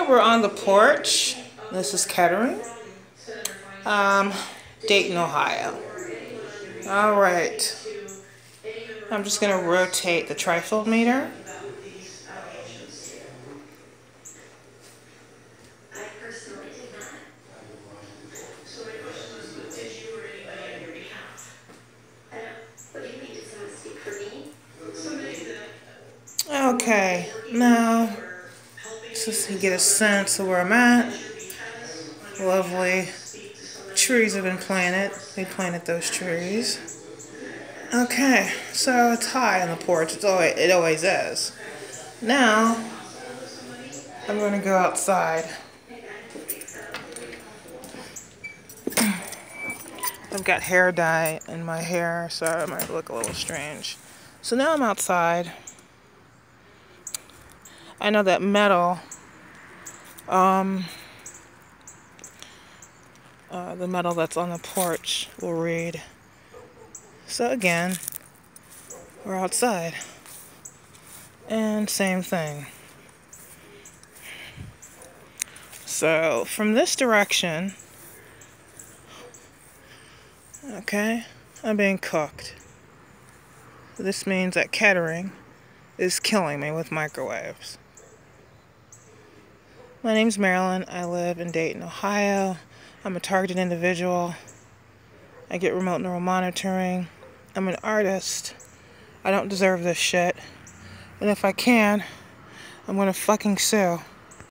we're on the porch. This is Kettering, Dayton, Ohio. All right. I'm just going to rotate the trifold meter. Okay, now just to get a sense of where I'm at. Lovely trees have been planted. We planted those trees. Okay, so it's high on the porch. It always is. Now I'm going to go outside. I've got hair dye in my hair, so it might look a little strange. So now I'm outside. I know that metal, the metal that's on the porch will read. So again, we're outside. And same thing. So from this direction, okay, I'm being cooked. This means that Kettering is killing me with microwaves. My name's Marilyn. I live in Dayton, Ohio. I'm a targeted individual. I get remote neural monitoring. I'm an artist. I don't deserve this shit. And if I can, I'm gonna fucking sue.